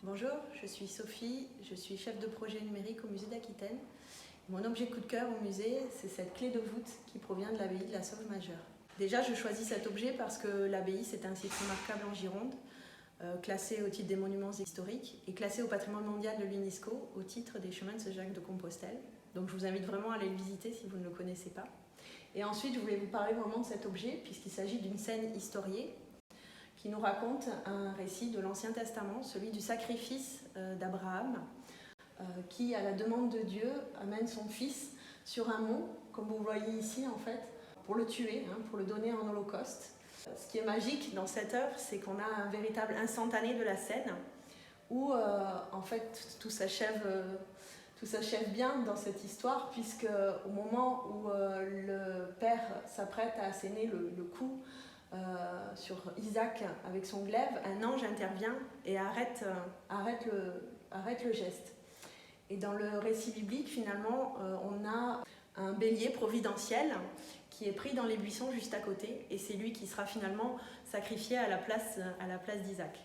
Bonjour, je suis Sophie, je suis chef de projet numérique au musée d'Aquitaine. Mon objet coup de cœur au musée, c'est cette clé de voûte qui provient de l'abbaye de la Sauve Majeure. Déjà, je choisis cet objet parce que l'abbaye, c'est un site remarquable en Gironde, classé au titre des monuments historiques et classé au patrimoine mondial de l'UNESCO au titre des chemins de Saint-Jacques de Compostelle. Donc je vous invite vraiment à aller le visiter si vous ne le connaissez pas. Et ensuite, je voulais vous parler vraiment de cet objet puisqu'il s'agit d'une scène historiée qui nous raconte un récit de l'Ancien Testament, celui du sacrifice d'Abraham, qui, à la demande de Dieu, amène son fils sur un mont, comme vous voyez ici en fait, pour le tuer, pour le donner en holocauste. Ce qui est magique dans cette œuvre, c'est qu'on a un véritable instantané de la scène, où en fait tout s'achève bien dans cette histoire, puisque au moment où le père s'apprête à asséner le coup sur Isaac avec son glaive, un ange intervient et arrête le geste. Et dans le récit biblique, finalement, on a un bélier providentiel qui est pris dans les buissons juste à côté, et c'est lui qui sera finalement sacrifié à la place d'Isaac.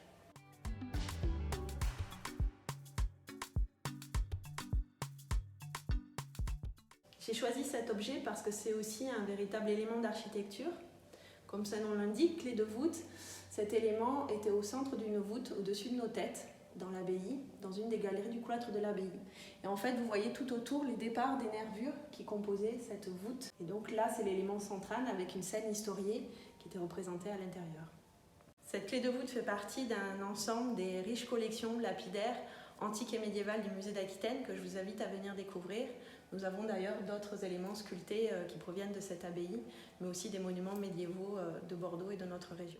J'ai choisi cet objet parce que c'est aussi un véritable élément d'architecture. Comme son nom l'indique, clé de voûte, cet élément était au centre d'une voûte au-dessus de nos têtes, dans l'abbaye, dans une des galeries du cloître de l'abbaye. Et en fait, vous voyez tout autour les départs des nervures qui composaient cette voûte. Et donc là, c'est l'élément central avec une scène historiée qui était représentée à l'intérieur. Cette clé de voûte fait partie d'un ensemble des riches collections lapidaires antiques et médiévales du musée d'Aquitaine que je vous invite à venir découvrir. Nous avons d'ailleurs d'autres éléments sculptés qui proviennent de cette abbaye, mais aussi des monuments médiévaux de Bordeaux et de notre région.